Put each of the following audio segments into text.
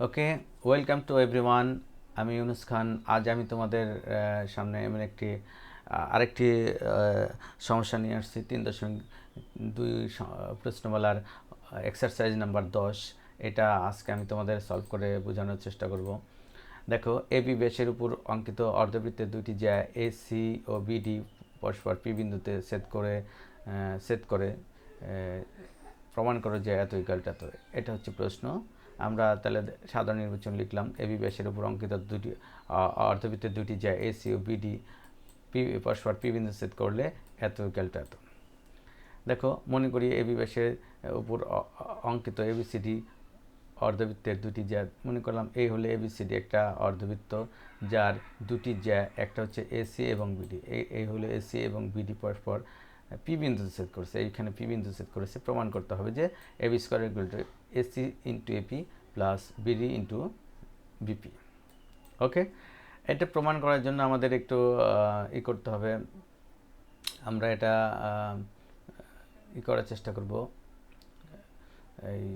Okay, welcome to everyone. আমি ইউনুস খান। আজ আমি তোমাদের সামনে এমন আরেকটি সমস্যা নিয়ে আসছি। 3.2 প্রশ্নমালার এক্সারসাইজ নাম্বার 10। এটা আজকে আমি তোমাদের সলভ করে বোঝানোর চেষ্টা করব। দেখো, এবি ব্যাসের উপর অঙ্কিত অর্ধবৃত্তের দুটি জ্যা এ সি ও বিডি পরস্পর পি বিন্দুতে ছেদ করে প্রমাণ করো যে এত ইকুয়াল এত। এটা হচ্ছে প্রশ্ন। আমরা তাহলে সাধারণ নির্বাচন লিখলাম। এবি ব্যাসের উপর অঙ্কিত দুটি অর্ধবৃত্তের দুটি জ্যা এ সি ও বিডি পরস্পর পি বিন্দু ছেদ করলে এত ইকুয়াল এত। দেখো, মনে করি এবি ব্যাসের উপর অঙ্কিত এবিসিডি অর্ধবৃত্তের দুটি জ্যা, মনে করলাম এই হলে এবিসিডি একটা অর্ধবৃত্ত যার দুটি জ্যা, একটা হচ্ছে এসি এবং বিডি। এই হলো এসি এবং বিডি পরস্পর পি বিন্দু ছেদ করেছে। এইখানে পি বিন্দু ছেদ করেছে। প্রমাণ করতে হবে যে AB square equal to AC into AP plus BD into BP. Okay, এটা প্রমাণ করার জন্য আমাদের একটু করতে হবে। আমরা এটা করার চেষ্টা করব, এই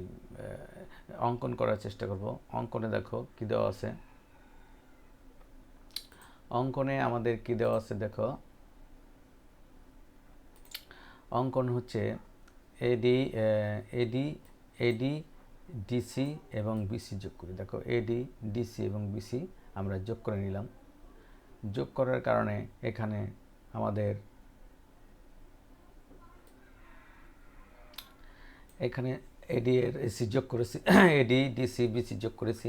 অঙ্কন করার চেষ্টা করব। অঙ্কনে দেখো কি দেওয়া আছে। অঙ্কনে আমাদের কি দেওয়া আছে দেখো। অঙ্কন হচ্ছে এডি এডি এডি ডিসি এবং বিসি যোগ করি। দেখো, এডি ডিসি এবং বিসি আমরা যোগ করে নিলাম। যোগ করার কারণে এখানে আমাদের এডি এর এসি যোগ করেছি, এডি ডিসি বিসি যোগ করেছি।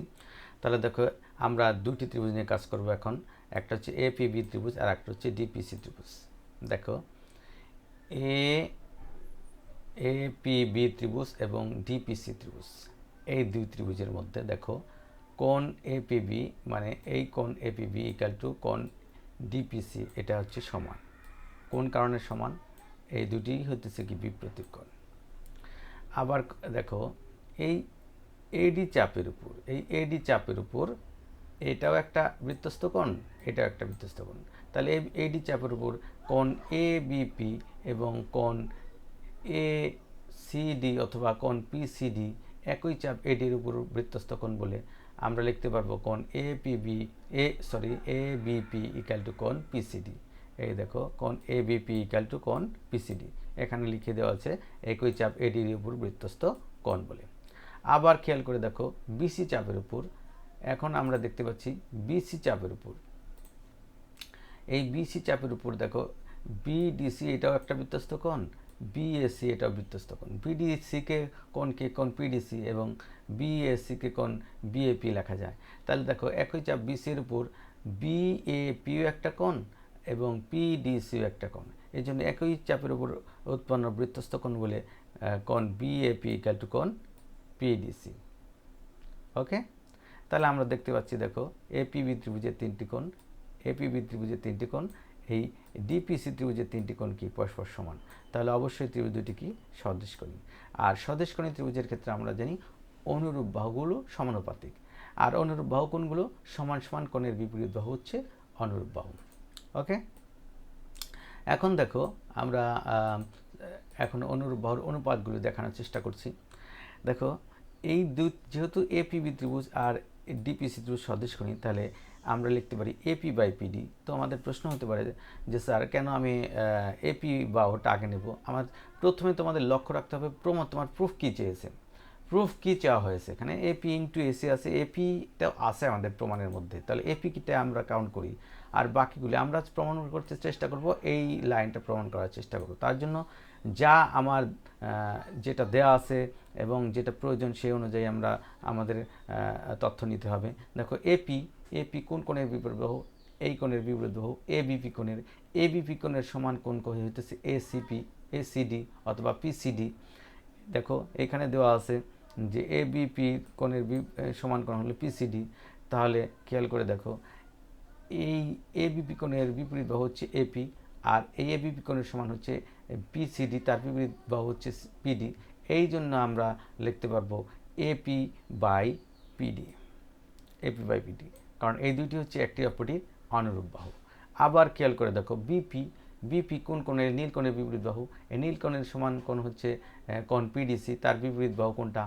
তাহলে দেখো, আমরা দুটি ত্রিভুজ নিয়ে কাজ করব এখন। একটা হচ্ছে এপিবি ত্রিভুজ আর একটা হচ্ছে ডিপিসি ত্রিভুজ। দেখো, এপিবি ত্রিভুজ এবং ডিপিসি ত্রিভুজ, এই দুই ত্রিভুজের মধ্যে দেখো কোণ এপিবি, মানে এই কোণ এপিবি ইকুয়াল টু কোণ ডিপিসি, এটা হচ্ছে সমান। কোন কারণে সমান? এই দুটি হইতেছে কি বিপ্রতীক কোণ। আবার দেখো, এই এডি চাপের উপর এটাও একটা বৃত্তস্থ কোণ, এটাও একটা বৃত্তস্থ কোণ। তাহলে এডি চাপের উপর কোণ এ বিপি এবং কোণ এ সিডি অথবা কোণ পিসিডি একই চাপ এডির উপর বৃত্তস্থ কোণ বলে আমরা লিখতে পারবো কোণ এ বিপি ইকুয়াল টু কোণ পিসিডি। এই দেখো, কোণ এ বিপি ইকুয়াল টু কোণ পিসিডি এখানে লিখে দেওয়া আছে একই চাপ এডির উপর বৃত্তস্থ কোণ বলে। আবার খেয়াল করে দেখো, বিসি চাপের উপর, এখন আমরা দেখতে পাচ্ছি বিসি চাপের উপর, এই বিসি চাপের উপর দেখো বিডিসি এটাও একটা বৃত্তস্থ কোণ, বিএসি এটাও বৃত্তস্থ কোণ। বিডিসিকে কোণকে কোণ পিডিসি এবং বিএসিকে কোণ বিএপি লেখা যায়। তাহলে দেখো, একই চাপ বিসির উপর বিএপিও একটা কোণ এবং পিডিসিও একটা কোণ। এই জন্য একই চাপের উপর উৎপন্ন বৃত্তস্থ কোণ বলে কোণ বিএপি ইকুয়াল টু কোণ পিডিসি। ওকে, তাহলে আমরা দেখতে পাচ্ছি দেখো, এপিবি ত্রিভুজের তিনটি কোণ, এই ডিপিসি ত্রিভুজের তিনটি কোণ কি পরস্পর সমান। তাহলে অবশ্যই ত্রিভুজ দুটি কি সদৃশকোণী। আর সদৃশকোণী ত্রিভুজের ক্ষেত্রে আমরা জানি অনুরূপ বাহুগুলো সমানুপাতিক, আর অনুরূপ বাহু কোণগুলো সমান সমান কোণের বিপরীত বাহু হচ্ছে অনুরূপ বাহু। ওকে, এখন দেখো, আমরা এখন অনুরূপ বাহুর অনুপাতগুলো দেখানোর চেষ্টা করছি। দেখো, এই যেহেতু এপিবি ত্রিভুজ আর ডিপিসি ত্রিভুজ সদৃশকোণী, তাহলে আমরা লিখতে পারি এপি বাই পিডি। তো আমাদের প্রশ্ন হতে পারে যে স্যার, কেন আমি এপি বাহুটা আগে নেব? আমার প্রথমে তোমাদের লক্ষ্য রাখতে হবে তোমার প্রুফ কী চেয়েছে, প্রুফ কী চাওয়া হয়েছে। এখানে এপি ইন্টু এসি আছে, এপিটাও আছে আমাদের প্রমাণের মধ্যে। তাহলে এপি কিটা আমরা কাউন্ট করি, আর বাকিগুলি আমরা প্রমাণ করতে চেষ্টা করব, এই লাইনটা প্রমাণ করার চেষ্টা করব। তার জন্য যা আমার যেটা দেয়া আছে এবং যেটা প্রয়োজন সেই অনুযায়ী আমরা আমাদের তথ্য নিতে হবে। দেখো, এপি কোন কোণের বিপরীত বাহু? এই কোণের বিপরীত বাহু এবিপি কোণের সমান কোণ হইতেছে এসিডি অথবা পিসিডি। দেখো, এখানে দেওয়া আছে যে এবিপি কোণের সমান কোণ হলো পিসিডি। তাহলে খেয়াল করে দেখো, এই এবিপি কোণের বিপরীত বাহু হচ্ছে এপি, আর এই এবিপি কোণের সমান হচ্ছে পিসিডি, তার বিপরীত বাহু হচ্ছে পিডি। এই জন্য আমরা লিখতে পারবো এপি বাই পিডি, কারণ এই দুইটি হচ্ছে একটি অপরটির অনুরূপ বাহু। আবার খেয়াল করে দেখো, বিপি কোন কোণের? নীল কোণের বিপরীত বাহু। এই নীল কোণের সমান কোণ হচ্ছে কোণ পিডিসি, তার বিপরীত বাহু কোনটা?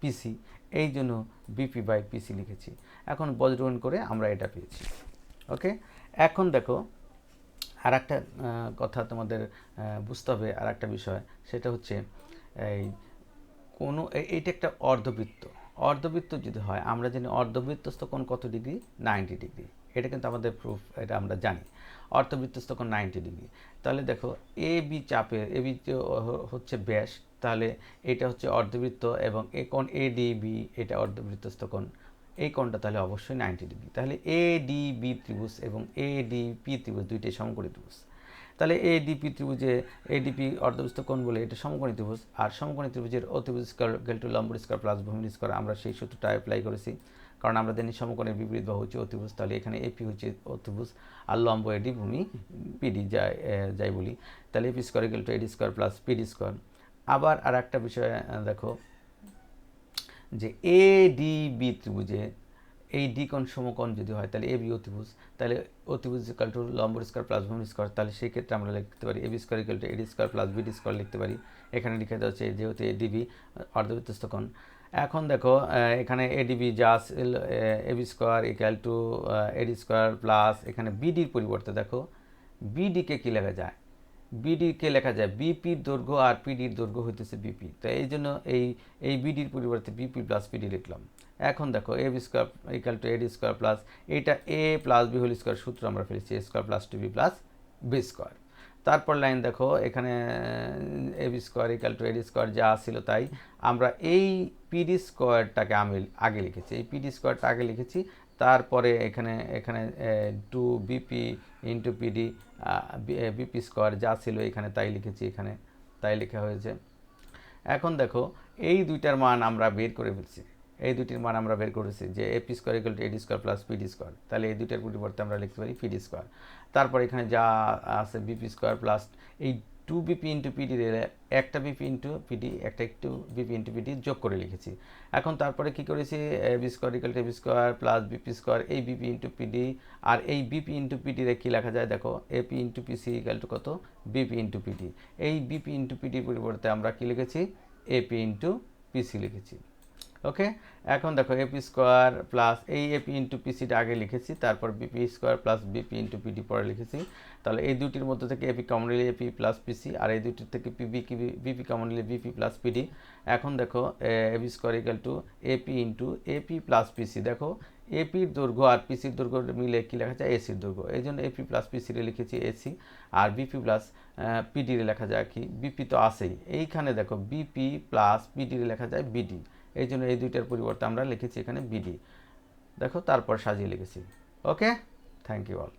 পিসি। এই জন্য বিপি বাই পিসি লিখেছি। এখন বজ্রগ্রহণ করে আমরা এটা পেয়েছি। ওকে, এখন দেখো আর একটা কথা তোমাদের বুঝতে হবে, আর একটা বিষয়, সেটা হচ্ছে এই এইটা একটা অর্ধবৃত্ত। অর্ধবৃত্ত যদি হয়, আমরা জানি অর্ধবৃত্তস্থ কোণ কত ডিগ্রি, 90 ডিগ্রি। এটা কিন্তু আমাদের প্রুফ, এটা আমরা জানি অর্ধবৃত্তস্থ কোণ 90 ডিগ্রি। তাহলে দেখো এ বি চাপের, এ বি হচ্ছে ব্যাস, তাহলে এটা হচ্ছে অর্ধবৃত্ত, এবং এই কোণ এ ডি বি এটা অর্ধবৃত্তস্থ কোণ, এই কোণটা তাহলে অবশ্যই 90 ডিগ্রি। তাহলে এ ডি বি ত্রিভুজ এবং এ ডি পি ত্রিভুজ দুইটাই সমকোণী ত্রিভুজ। তাহলে এডিপি ত্রিভুজে এডিপি অর্ধবৃত্ত কোণ বলে এটা সমকোণী ত্রিভুজ, আর সমকোণী ত্রিভুজের অতিভুজ স্কয়ার ইকুয়াল টু লম্ব স্কয়ার প্লাস ভূমি স্কয়ার, আমরা সেই সূত্রটা অ্যাপ্লাই করেছি, কারণ আমরা জানি সমকোণের বিপরীত বাহু হচ্ছে অতিভুজ। তাহলে এখানে এপি হচ্ছে অতিভুজ আর লম্ব এডি, ভূমি পিডি যাই বলি। তাহলে AP square equal to AD square plus PD square. আবার আর একটা বিষয় দেখো, যে এডিবি ত্রিভুজে এই ডি কোণ সমকোণ যদি হয়, তাহলে এ বি অতিভুজ, তাহলে অতিভুজ ইকুয়াল টু লম্ব স্কয়ার প্লাস ভূমি স্কয়ার। তাহলে সেই ক্ষেত্রে আমরা লিখতে পারি A B square equal to AD square plus BD square লিখতে পারি। এখানে লিখে দেওয়া হচ্ছে যেহেতু এডিবি অর্ধবৃত্তস্থ কোণ। এখন দেখো এখানে এডিবি যা A B square equal to AD square plus, এখানে বিডির পরিবর্তে দেখো বিডিকে কী লেখা যায়, বিডিকে লেখা যায় বিপির দৈর্ঘ্য, আর পিডির দৈর্ঘ্য হইতেছে বিপি। তো এই জন্য এই বিডির পরিবর্তে বিপি প্লাস পিডি লিখলাম। এখন দেখো A B square equal to AD square plus, এইটা A plus B whole square সূত্র আমরা ফেলেছি, A square plus two B plus B square. তারপর লাইন দেখো এখানে A B square equal to AD square যা ছিল তাই, আমরা এই পিডি স্কয়ারটাকে আমি আগে লিখেছি, এই পিডি স্কয়ারটা আগে লিখেছি, তারপরে এখানে এখানে two BP into PD BP square যা ছিল এখানে তাই লিখেছি, এখানে তাই লেখা হয়েছে। এখন দেখো এই দুইটার মান আমরা বের করে ফেলছি, এই দুইটির মান আমরা বের করেছি যে AP square equal to AD square plus PD square. তাহলে এই দুইটার পরিবর্তে আমরা লিখতে পারি পিডি স্কয়ার। তারপর এখানে যা আছে বিপি স্কয়ার প্লাস এই টু বিপি ইন্টু পিডি, একটা বিপি ইন্টু পিডি, একটা একটু বিপি ইন্টু পিডি যোগ করে লিখেছি। এখন তারপরে কি করেছি, B square equal to B square plus BP square, এই বিপি ইন্টু পিডি, আর এই বিপি ইন্টু পিডিরে কী লেখা যায় দেখো, AP into PC equal to কত, বিপি ইন্টু পিডি। এই বিপি ইন্টু পিডির পরিবর্তে আমরা কী লিখেছি, এপি ইন্টু পিসি লিখেছি। ওকে, এখন দেখো এপি স্কোয়ার প্লাস এই এপি ইন্টু পিসিটা আগে লিখেছি, তারপর BP square plus BP into PD পরে লিখেছি। তাহলে এই দুটির মধ্যে থেকে এপি কমন নিলে এপি প্লাস পিসি, আর এই দুটির থেকে বিপি কমন নিলে বিপি প্লাস পিডি। এখন দেখো AB square equal to AP into AP plus PC. দেখো এপির দৈর্ঘ্য আর পিসির দৈর্ঘ্য মিলে কী লেখা যায়, এসির দৈর্ঘ্য, এই জন্য এপি প্লাস পিসিরে লিখেছি এসি, আর বিপি প্লাস পিডিরে লেখা যায় কি, বিপি তো আসেই, এইখানে দেখো বিপি প্লাস পিডিরে লেখা যায় বিডি, এই জন্য এই দুইটার পরিবর্তে আমরা লিখেছি এখানে বিডি। দেখো তারপর সাজিয়ে লিখেছি। ওকে, থ্যাংক ইউ অল।